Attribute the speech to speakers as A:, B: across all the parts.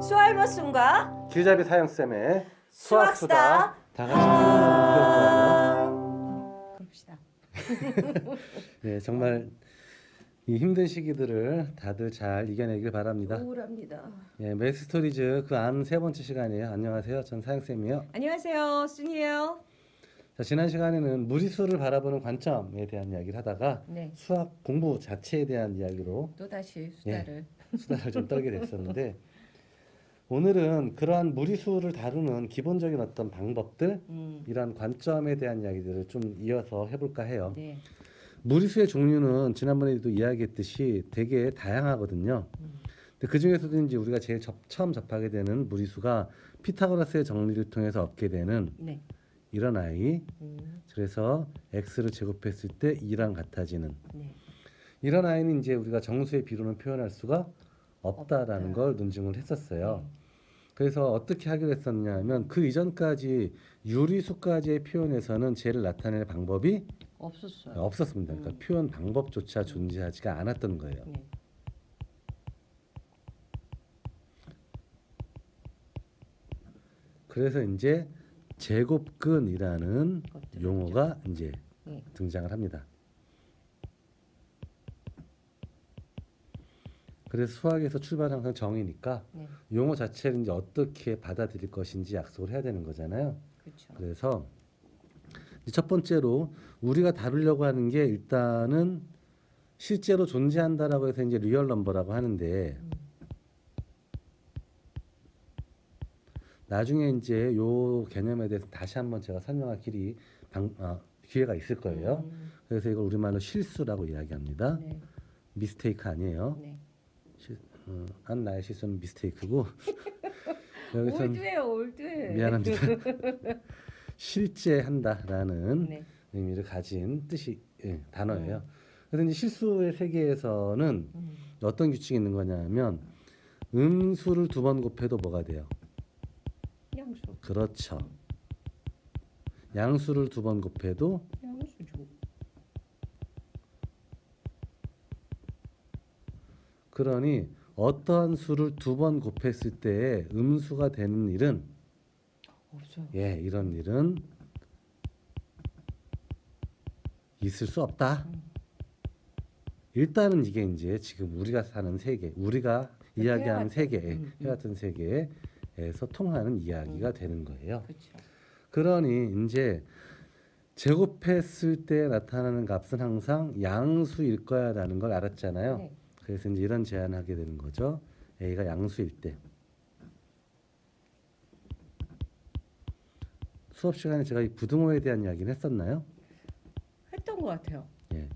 A: 수알머슴과
B: 길잡이 사형쌤의
A: 수학수다.
B: 다 같이
A: 그럽시다.
B: 네, 정말 이 힘든 시기들을 다들 잘 이겨내길 바랍니다.
A: 우울합니다.
B: 예, 매스토리즈 그 안 세 번째 시간이에요. 안녕하세요. 전 사형쌤이에요.
A: 안녕하세요, 순이에요.
B: 자, 지난 시간에는 무리수를 바라보는 관점에 대한 이야기를 하다가
A: 네,
B: 수학 공부 자체에 대한 이야기로
A: 또 다시 수다를.
B: 수다를 좀 떨게 됐었는데 오늘은 그러한 무리수를 다루는 기본적인 어떤 방법들 이런 관점에 대한 이야기들을 좀 이어서 해볼까 해요.
A: 네,
B: 무리수의 종류는 지난번에도 이야기했듯이 되게 다양하거든요. 근데 그 중에서도 이제 우리가 제일 처음 접하게 되는 무리수가 피타고라스의 정리를 통해서 얻게 되는
A: 네,
B: 이런 아이. 그래서 x를 제곱했을 때 2랑 같아지는
A: 네,
B: 이런 아이는 이제 우리가 정수의 비로는 표현할 수가 없다라는
A: 없다.
B: 걸 논증을 했었어요.
A: 네.
B: 그래서 어떻게 하기로 했었냐면 그 이전까지 유리수까지의 표현에서는 쟤를 나타낼 방법이
A: 없었어요.
B: 없었습니다. 그러니까 표현 방법조차 존재하지가 않았던 거예요.
A: 네,
B: 그래서 이제 제곱근이라는
A: 것들을
B: 용어가 이제
A: 네,
B: 등장을 합니다. 그래서 수학에서 출발은 항상 정이니까
A: 네,
B: 용어 자체를 이제 어떻게 받아들일 것인지 약속을 해야 되는 거잖아요.
A: 그렇죠.
B: 그래서 이제 첫 번째로 우리가 다루려고 하는 게 일단은 실제로 존재한다라고 해서 이제 리얼 넘버라고 하는데 나중에 이제 요 개념에 대해서 다시 한번 제가 설명할 기회가 있을 거예요. 그래서 이걸 우리말로 실수라고 이야기합니다.
A: 네,
B: 미스테이크 아니에요.
A: 네.
B: 한 나의 실수는 미스테이크고 여기서는
A: 올드해요, 올드해.
B: 미안합니다. 실제한다라는
A: 네,
B: 의미를 가진 단어예요. 그래서 이제 실수의 세계에서는 어떤 규칙이 있는 거냐면 음수를 2번 곱해도 뭐가 돼요?
A: 양수.
B: 그렇죠. 양수를 2번 곱해도
A: 양수죠.
B: 그러니 어떠한 수를 2번 곱했을 때 음수가 되는 일은
A: 없어요.
B: 이런 일은 있을 수 없다. 일단은 이게 이제 지금 우리가 사는 세계, 우리가 이야기하는 세계, 해왔던 세계에서 통하는 이야기가 되는 거예요.
A: 그렇죠.
B: 그러니 이제 제곱했을 때 나타나는 값은 항상 양수일 거야라는 걸 알았잖아요.
A: 네.
B: 그래서 이제 이런 제안을 하게 되는 거죠. a가 양수일 때. 수업 시간에 제가 이 부등호에 대한 이야기는 했었나요?
A: 했던 것 같아요.
B: 예.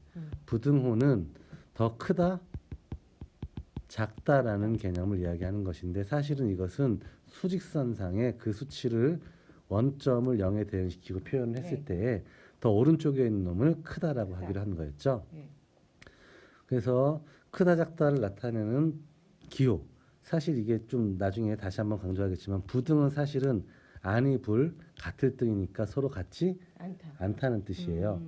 B: 부등호는 더 크다, 작다라는 개념을 이야기하는 것인데 사실은 이것은 수직선상의 그 수치를 원점을 0에 대응시키고 표현을 했을
A: 네.
B: 때에 더 오른쪽에 있는 놈을 크다라고 하기로 한 거였죠.
A: 네.
B: 그래서 크다 작다를 나타내는 기호. 사실 이게 좀 나중에 다시 한번 강조하겠지만 부등은 사실은 아니 불 같을 등이니까 서로 같지
A: 안타.
B: 않다는 뜻이에요.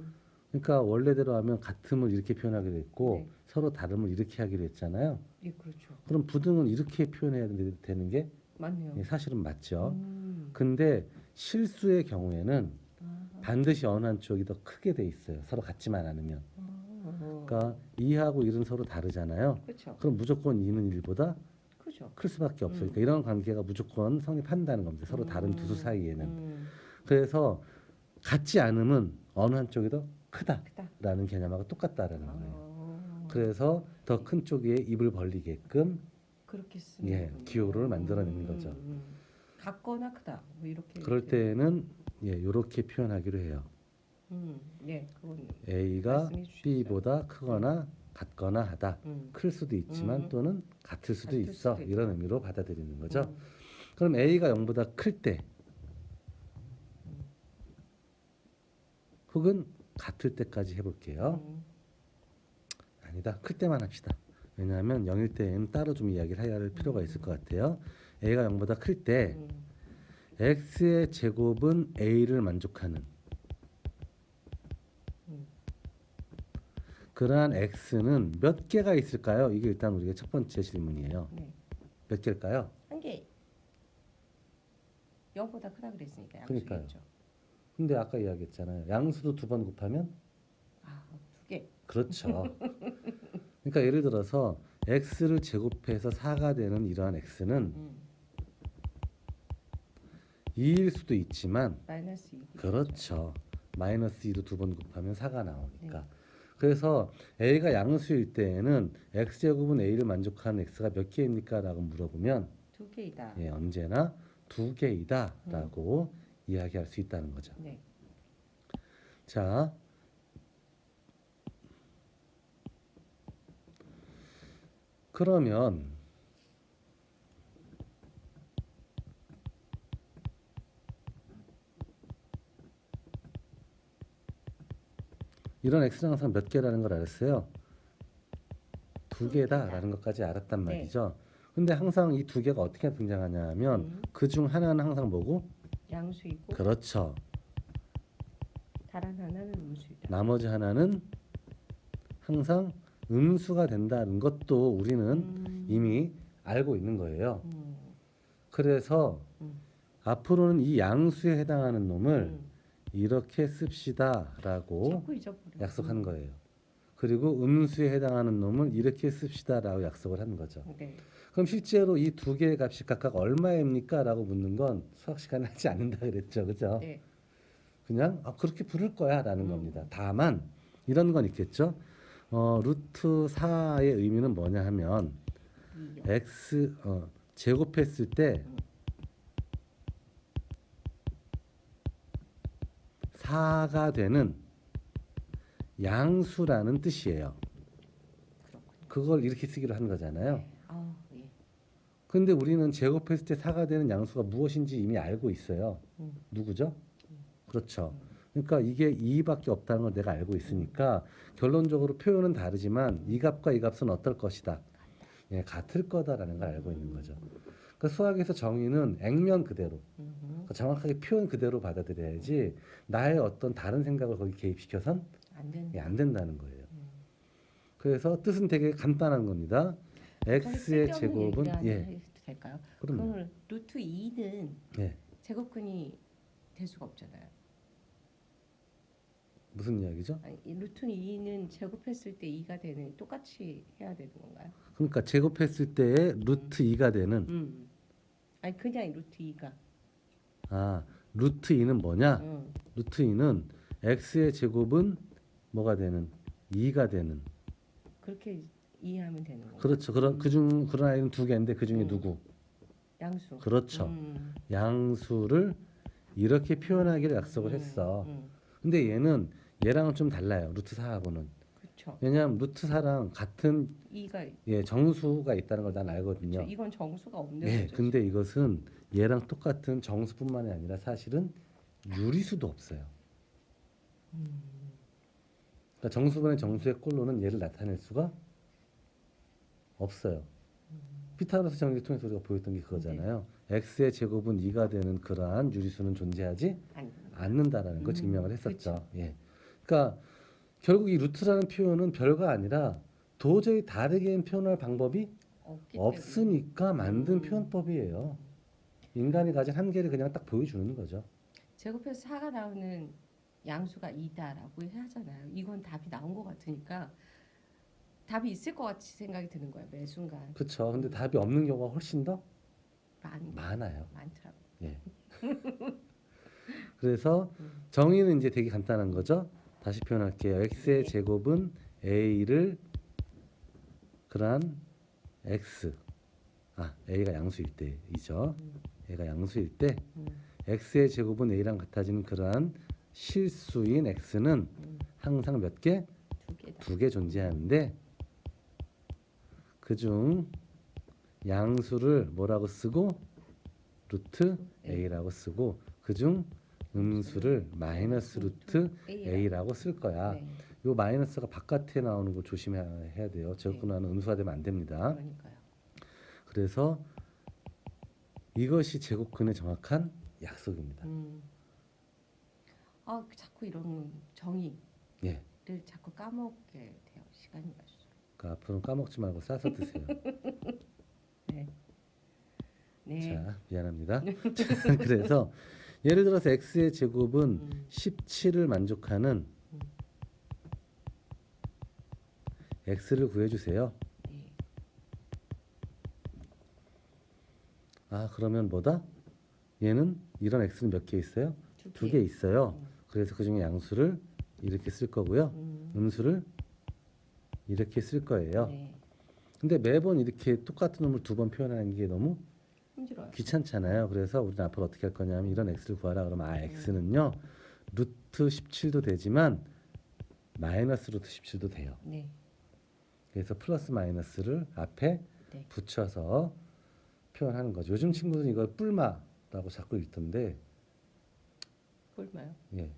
B: 그러니까 원래대로 하면 같음을 이렇게 표현하기로 했고
A: 네.
B: 서로 다름을 이렇게 하기로 했잖아요.
A: 예, 그렇죠.
B: 그럼 부등은 이렇게 표현해야 되는 게
A: 맞네요.
B: 사실은 맞죠.
A: 음.
B: 근데 실수의 경우에는 반드시 어느 한쪽이 더 크게 돼 있어요. 서로 같지만 않으면. 그러니까 2하고 1은 서로 다르잖아요.
A: 그렇죠.
B: 그럼 무조건 2는 1보다
A: 그렇죠.
B: 클 수밖에 없어요. 그러니까 이런 관계가 무조건 성립한다는 겁니다. 서로 다른 두 수 사이에는. 그래서 같지 않음은 어느 한쪽이 더 크다라는 개념하고 똑같다라는 거예요. 그래서 더 큰 쪽에 입을 벌리게끔
A: 그렇게 쓰면
B: 기호를 만들어내는 거죠.
A: 같거나 크다. 뭐 이렇게.
B: 그럴 때는 이렇게 표현하기로 해요.
A: 네, 그건
B: A가
A: 말씀해 주셨어요.
B: B보다 크거나 같거나 하다.
A: 음.
B: 클 수도 있지만 또는 같을 수도
A: 같을
B: 있어.
A: 수도
B: 이런 의미로 받아들이는 거죠. 그럼 A가 0보다 클 때 혹은 같을 때까지 해볼게요. 아니다. 클 때만 합시다. 왜냐하면 0일 때는 따로 좀 이야기를 해야 할 필요가 있을 것 같아요. A가 0보다 클 때 X의 제곱은 A를 만족하는 그러한 X는 몇 개가 있을까요? 이게 일단 우리가 첫 번째 질문이에요.
A: 네.
B: 몇 개일까요?
A: 한 개. 0보다 크다 그랬으니까
B: 그러니까요.
A: 양수겠죠.
B: 근데 아까 이야기했잖아요. 양수도 2번 곱하면
A: 아, 2개.
B: 그렇죠. 그러니까 예를 들어서 x를 제곱해서 4가 되는 이러한 x는 2일 수도 있지만
A: 마이너스 2.
B: 그렇죠. 마이너스 2도 2번 곱하면 4가 나오니까.
A: 네.
B: 그래서 a가 양수일 때에는 x제곱은 a를 만족하는 x가 몇 개입니까? 라고 물어보면
A: 2개이다.
B: 예, 언제나 2개이다 라고 이야기할 수 있다는 거죠.
A: 네.
B: 자, 그러면 이런 x는 항상 몇 개라는 걸 알았어요? 2개다라는 것까지 알았단
A: 네.
B: 말이죠. 근데 항상 이 2개가 어떻게 등장하냐 하면 그 중 하나는 항상 뭐고?
A: 양수이고
B: 그렇죠.
A: 다른 하나는 음수이다.
B: 나머지 하나는 항상 음수가 된다는 것도 우리는 이미 알고 있는 거예요. 그래서 앞으로는 이 양수에 해당하는 놈을 이렇게 씁시다라고
A: 자꾸 잊어버려.
B: 약속한 거예요. 그리고 음수에 해당하는 놈을 이렇게 씁시다라고 약속을 한 거죠.
A: 네.
B: 그럼 실제로 이 2개의 값이 각각 얼마입니까? 라고 묻는 건 수학 시간에 하지 않는다 그랬죠. 그죠?
A: 네.
B: 그냥 그렇게 부를 거야 라는 겁니다. 다만 이런 건 있겠죠. 루트 4의 의미는 뭐냐 하면
A: 이요.
B: x 제곱했을 때 4가 되는 양수라는 뜻이에요.
A: 그렇군요.
B: 그걸 이렇게 쓰기로 한 거잖아요.
A: 네. 아, 예.
B: 근데 우리는 제곱했을 때 4가 되는 양수가 무엇인지 이미 알고 있어요. 누구죠? 그렇죠. 그러니까 이게 2밖에 없다는 걸 내가 알고 있으니까 결론적으로 표현은 다르지만 이 값과 이 값은 어떨 것이다. 예, 같을 거다라는 걸 알고 있는 거죠. 그러니까 수학에서 정의는 액면 그대로 그러니까 정확하게 표현 그대로 받아들여야지 나의 어떤 다른 생각을 거기 개입시켜선
A: 안 된다.
B: 예, 안 된다는 거예요. 그래서 뜻은 되게 간단한 겁니다. x의 제곱은
A: 해도 될까요?
B: 그럼요.
A: 그러면 루트 2는
B: 예,
A: 제곱근이 될 수가 없잖아요.
B: 무슨 이야기죠?
A: 아니, 이 루트 2는 제곱했을 때 2가 되는 똑같이 해야 되는 건가요?
B: 그러니까 제곱했을 때의 루트 2가 되는
A: 아니 그냥 루트 2가.
B: 루트 2는 뭐냐? 루트 2는 x의 제곱은 뭐가 되는? 2가 되는.
A: 그렇게 이해하면 되는 건가요?
B: 그렇죠. 그런 아이는 2개인데 그 중에 누구?
A: 양수.
B: 그렇죠. 양수를 이렇게 표현하기를 약속을 했어. 근데 얘는 얘랑은 좀 달라요. 루트 4하고는.
A: 그렇죠.
B: 왜냐하면 루트 4랑 같은
A: 2가
B: 예, 정수가 있다는 걸 난 알거든요.
A: 그렇죠. 이건 정수가 없는
B: 예,
A: 거죠.
B: 근데 이것은 얘랑 똑같은 정수뿐만이 아니라 사실은 유리수도 없어요. 그러니까 정수분의 정수의 꼴로는 얘를 나타낼 수가 없어요. 피타고라스 정리를 통해서 우리가 보였던 게 그거잖아요. x의 제곱은 2가 되는 그러한 유리수는 존재하지 않는다라는 걸 증명을 했었죠. 예. 그러니까 결국 이 루트라는 표현은 별거 아니라 도저히 다르게 표현할 방법이 없으니까 만든 표현법이에요. 인간이 가진 한계를 그냥 딱 보여주는 거죠.
A: 제곱해서 4가 나오는 양수가 2다라고 하잖아요. 이건 답이 나온 것 같으니까 답이 있을 것 같이 생각이 드는 거예요. 매 순간.
B: 그렇죠. 근데 답이 없는 경우가 훨씬 더
A: 많아요.
B: 많아요.
A: 많더라고.
B: 예. 그래서 정의는 이제 되게 간단한 거죠. 다시 표현할게요. x의 제곱은 a를 그러한 x a가 양수일 때이죠. a가 양수일 때 x의 제곱은 a랑 같아지는 그러한 실수인 x는 항상 몇 개?
A: 2개다.
B: 2개 존재하는데 그중 양수를 뭐라고 쓰고 루트 a라고 쓰고 그중 음수를 마이너스 루트 a라고 쓸 거야.
A: 네.
B: 요 마이너스가 바깥에 나오는 거 조심해야 돼요. 제곱근화는 음수가 되면 안 됩니다.
A: 그러니까요.
B: 그래서 이것이 제곱근의 정확한 약속입니다.
A: 자꾸 이런 정의를
B: 예.
A: 자꾸 까먹게 돼요. 시간이 갈수록.
B: 그러니까 앞으로는 까먹지 말고 싸서 드세요.
A: 네. 네. 네.
B: 자, 미안합니다. 자, 그래서 예를 들어서 x의 제곱은 17을 만족하는 x를 구해주세요.
A: 네.
B: 아, 그러면 뭐다? 얘는 이런 x는 몇 개 있어요? 두 개 있어요. 그래서 그 중에 양수를 이렇게 쓸 거고요. 음수를 이렇게 쓸 거예요.
A: 네.
B: 근데 매번 이렇게 똑같은 놈을 두 번 표현하는 게 너무
A: 힘들어요.
B: 귀찮잖아요. 그래서 우리는 앞으로 어떻게 할 거냐면 이런 x를 구하라 그러면 x는요. 루트 17도 되지만 마이너스 루트 17도 돼요.
A: 네.
B: 그래서 플러스 마이너스를 앞에
A: 네.
B: 붙여서 표현하는 거죠. 요즘 친구들은 이걸 뿔마라고 자꾸 읽던데
A: 뿔마요?
B: 예,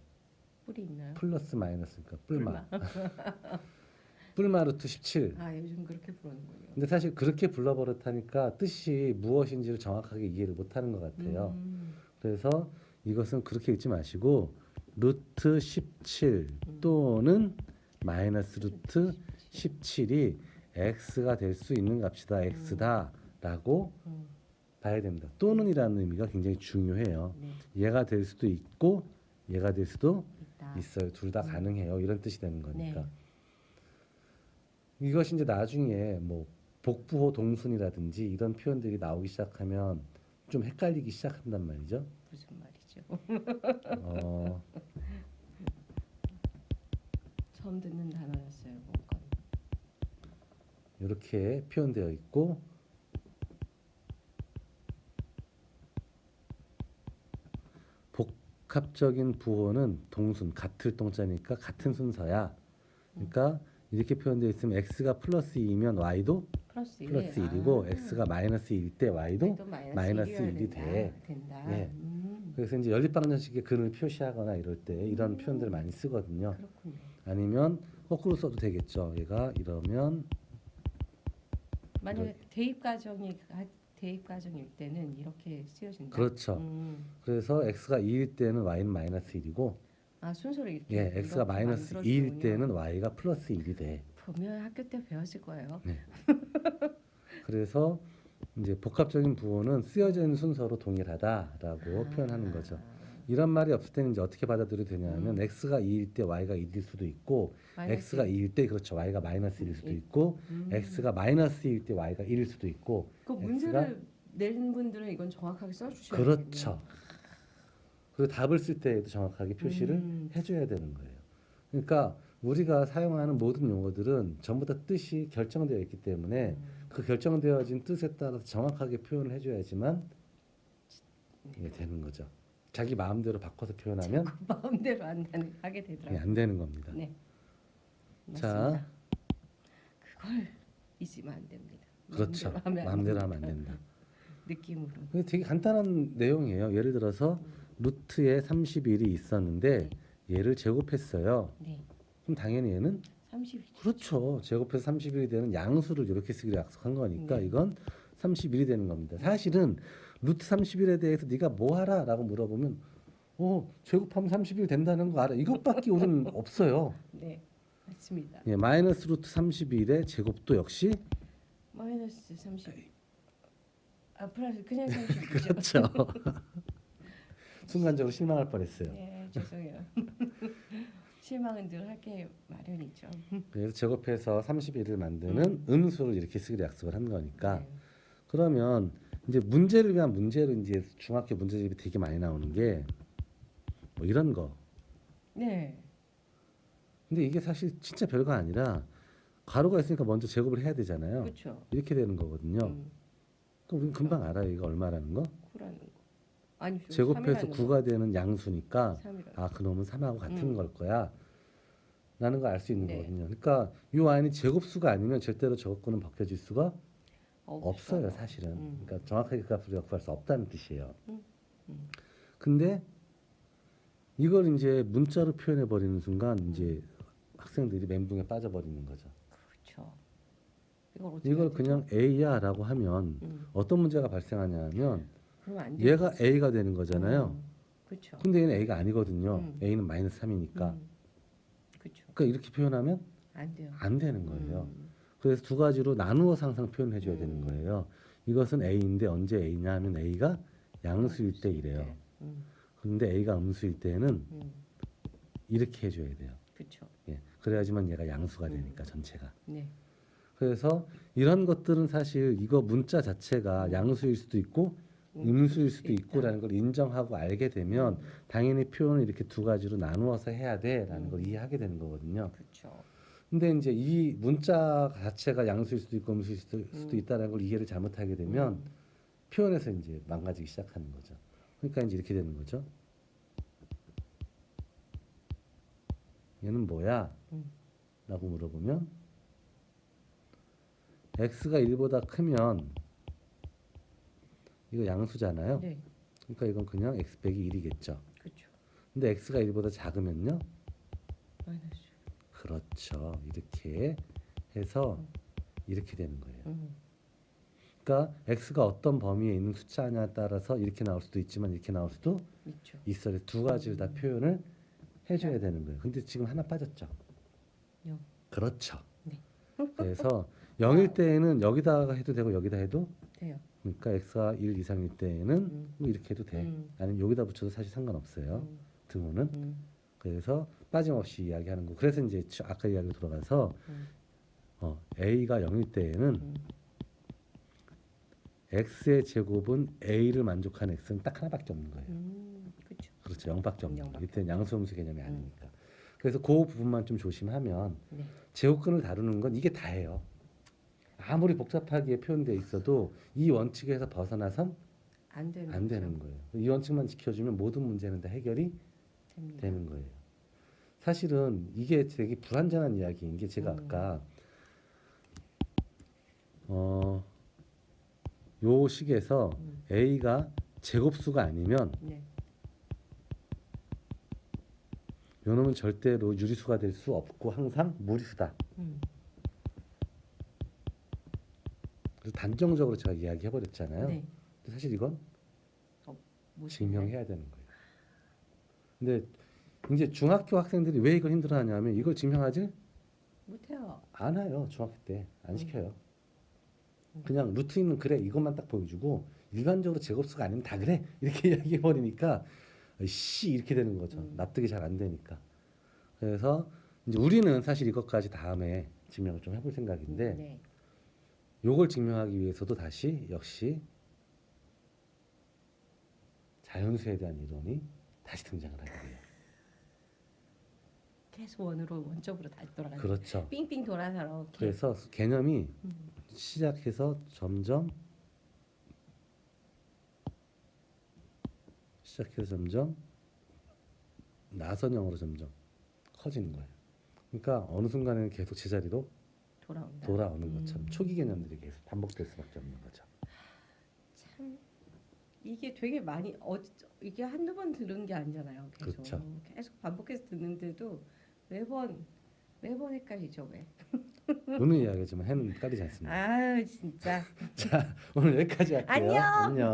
A: 뿔이 있나요?
B: 플러스 마이너스니까 뿔마. 뿔마 루트 17.
A: 아, 요즘 그렇게 부르는군요.
B: 근데 사실 그렇게 불러버릇하니까 뜻이 무엇인지를 정확하게 이해를 못하는 것 같아요. 그래서 이것은 그렇게 읽지 마시고 루트 17 또는 마이너스 루트 17이 x가 될 수 있는 값이다. x다라고 봐야 됩니다. 또는이라는 의미가 굉장히 중요해요.
A: 네.
B: 얘가 될 수도 있고 얘가 될 수도
A: 있다.
B: 있어요. 둘 다 가능해요. 이런 뜻이 되는 거니까.
A: 네.
B: 이것이 이제 나중에 뭐 복부호 동순이라든지 이런 표현들이 나오기 시작하면 좀 헷갈리기 시작한단 말이죠.
A: 무슨 말이죠?
B: 어,
A: 처음 듣는 단어였어요. 뭔가.
B: 이렇게 표현되어 있고 복합적인 부호는 동순 같을 동자니까 같은 순서야. 그러니까 이렇게 표현되어 있으면 x가 플러스 2이면 y도
A: 플러스
B: 플러스 1이고 x가 마이너스 1일 때 y도 마이너스 1이 돼.
A: 된다.
B: 예. 그래서 이제 연립방정식의 근을 표시하거나 이럴 때 이런 표현들을 많이 쓰거든요.
A: 그렇군요.
B: 아니면 거꾸로 써도 되겠죠. 얘가 이러면
A: 만약에 대입 과정일 때는 이렇게 쓰여진다.
B: 그렇죠. 그래서 x가 2일 때는 y는 마이너스 1이고
A: 아, 순서를 이렇게
B: 예, x가
A: 이렇게
B: 마이너스
A: 만들어주는군요.
B: 2일 때는 y가 플러스 1이 돼.
A: 보면 학교 때 배웠을 거예요.
B: 네. 그래서 이제 복합적인 부호는 쓰여져 있는 순서로 동일하다라고 표현하는 거죠. 이런 말이 없을 때는 이제 어떻게 받아들여도 되냐면 x가 2일 때 y가 1일 수도 있고 x가 2일 때 그렇죠. y가 마이너스 1일 수도 있고 x가 마이너스 2일 때 y가 1일 수도 있고
A: 그 문제를 내는 분들은 이건 정확하게 써주셔야
B: 그렇죠. 그리고 답을 쓸 때에도 정확하게 표시를 해줘야 되는 거예요. 그러니까 우리가 사용하는 모든 용어들은 전부 다 뜻이 결정되어 있기 때문에 그 결정되어진 뜻에 따라서 정확하게 표현을 해줘야지만 이게 되는 거죠. 자기 마음대로 바꿔서 표현하면
A: 마음대로 하게 되더라고요.
B: 안 되는 겁니다.
A: 네.
B: 자,
A: 맞습니다. 그걸 잊으면 안 됩니다.
B: 그렇죠.
A: 마음대로
B: 마음대로 하면 안 된다.
A: 느낌으로.
B: 이게 되게 간단한 내용이에요. 예를 들어서 루트에 31이 있었는데 얘를 제곱했어요.
A: 네.
B: 그럼 당연히 얘는
A: 30이죠.
B: 그렇죠. 제곱해서 31이 되는 양수를 이렇게 쓰기로 약속한 거니까 이건 31이 되는 겁니다. 사실은 루트 31에 대해서 네가 뭐 하라 라고 물어보면 제곱하면 31 된다는 거 알아. 이것밖에 우리는 없어요.
A: 네. 맞습니다.
B: 예, 마이너스 루트 31의 제곱도 역시
A: 마이너스 30. 아, 플러스 그냥 30이죠.
B: 그렇죠. 순간적으로 실망할 뻔했어요.
A: 네, 죄송해요. 실망은 늘 하게 마련이죠.
B: 그래서 제곱해서 31을 만드는 음수를 이렇게 쓰기로 약속을 한 거니까
A: 네.
B: 그러면 이제 문제를 위한 문제로 이제 중학교 문제집이 되게 많이 나오는 게 뭐 이런 거.
A: 네.
B: 근데 이게 사실 진짜 별거 아니라 가로가 있으니까 먼저 제곱을 해야 되잖아요.
A: 그렇죠.
B: 이렇게 되는 거거든요. 그럼 우리는 금방 알아요. 이거 얼마라는 거.
A: 9라는 거. 아니죠.
B: 제곱해서
A: 3이라는
B: 9가 되는 양수니까
A: 3이라는
B: 아, 그놈은 3하고 같은 걸 거야. 라는 걸 알 수 있는
A: 네.
B: 거거든요. 그러니까 이 y는 제곱수가 아니면 절대로 저것과는 벗겨질 수가 없어요, 사실은. 그러니까 정확하게 그 값을 구할 수 없다는 뜻이에요. 근데 이걸 이제 문자로 표현해 버리는 순간 이제 학생들이 멘붕에 빠져 버리는 거죠.
A: 그렇죠. 어떻게
B: 이걸
A: 해야 되죠?
B: 그냥 A야라고 하면 어떤 문제가 발생하냐면
A: 그러면 안 돼요.
B: 얘가 A가 되는 거잖아요.
A: 그렇죠.
B: 근데 얘는 A가 아니거든요. A는 마이너스 3이니까.
A: 그렇죠.
B: 그러니까 이렇게 표현하면
A: 안 돼요.
B: 안 되는 거예요. 그래서 두 가지로 나누어서 항상 표현해 줘야 되는 거예요. 이것은 A인데 언제 A냐 하면 A가 양수일 때 이래요. 그런데 A가 음수일 때는 이렇게 해줘야 돼요.
A: 그렇죠.
B: 예, 그래야지만 얘가 양수가 되니까 전체가.
A: 네.
B: 그래서 이런 것들은 사실 이거 문자 자체가 양수일 수도 있고 음수일 수도 있고라는 걸 인정하고 알게 되면 당연히 표현을 이렇게 두 가지로 나누어서 해야 돼라는 걸 이해하게 되는 거거든요.
A: 그렇죠.
B: 근데 이제 이 문자 자체가 양수일 수도 있고 음수일 수도 있다는 걸 이해를 잘못하게 되면 표현에서 이제 망가지기 시작하는 거죠. 그러니까 이제 이렇게 되는 거죠. 얘는 뭐야? 라고 물어보면 x가 1보다 크면 이거 양수잖아요.
A: 네.
B: 그러니까 이건 그냥 x 빼기 1이겠죠.
A: 그렇죠.
B: 근데 x가 1보다 작으면요?
A: 마이너스.
B: 그렇죠. 이렇게 해서 이렇게 되는 거예요. 그러니까 x가 어떤 범위에 있는 숫자냐에 따라서 이렇게 나올 수도 있지만 이렇게 나올 수도
A: 있죠.
B: 있어요. 두 가지를 다 표현을 해줘야 되는 거예요. 근데 지금 하나 빠졌죠.
A: 0.
B: 그렇죠.
A: 네.
B: 그래서 0일 때에는 여기다가 해도 되고 여기다 해도
A: 돼요.
B: 그러니까 x가 1 이상일 때에는 뭐 이렇게 해도 돼. 아니면 여기다 붙여도 사실 상관없어요. 등호는. 그래서 빠짐없이 이야기하는 거. 그래서 이제 아까 이야기로 돌아가서 a가 0일 때에는 x의 제곱은 a를 만족하는 x는 딱 하나밖에 없는 거예요.
A: 그렇죠.
B: 그렇죠. 0밖에 없는 거예요.
A: 0밖에
B: 이때는 양수음수 개념이 아니니까. 그래서 그 부분만 좀 조심하면
A: 네.
B: 제곱근을 다루는 건 이게 다예요. 아무리 복잡하게 표현되어 있어도 이 원칙에서 벗어나선
A: 안 되는,
B: 안 되는 거예요. 이 원칙만 지켜주면 모든 문제는 다 해결이
A: 됩니다.
B: 되는 거예요. 사실은 이게 되게 불완전한 이야기인 게 제가 아까 요 식에서 a가 제곱수가 아니면
A: 네.
B: 요 놈은 절대로 유리수가 될 수 없고 항상 무리수다. 그래서 단정적으로 제가 이야기해 버렸잖아요.
A: 네.
B: 근데 사실 이건 증명해야 되는 거예요. 근데 이제 중학교 학생들이 왜 이걸 힘들어하냐면 이걸 증명하지
A: 못해요.
B: 않아요. 중학교 때 안 시켜요. 그냥 루트는 그래 이것만 딱 보여주고 일반적으로 제곱수가 아니면 다 그래 이렇게 이야기해 버리니까 씨 이렇게 되는 거죠. 납득이 잘 안 되니까. 그래서 이제 우리는 사실 이것까지 다음에 증명을 좀 해볼 생각인데
A: 네.
B: 요걸 증명하기 위해서도 다시 역시 자연수에 대한 이론이 다시 등장을 하게 돼요.
A: 계속 원점으로 다시 돌아가는.
B: 그렇죠.
A: 삥삥 돌아서 이렇게.
B: 그래서 개념이 시작해서 점점 나선형으로 점점 커지는 거예요. 그러니까 어느 순간에는 계속 제자리로 돌아오는 것처럼 초기 개념들이 계속 반복될 수밖에 없는 거죠.
A: 참 이게 되게 많이 이게 한두 번 들은 게 아니잖아요. 계속
B: 그렇죠.
A: 계속 반복해서 듣는데도 매번 헷갈리죠 왜?
B: 오늘 이야기지만 해는 깔리지 않습니다.
A: 아유 진짜.
B: 자, 오늘 여기까지 할게요.
A: 안녕.
B: 안녕.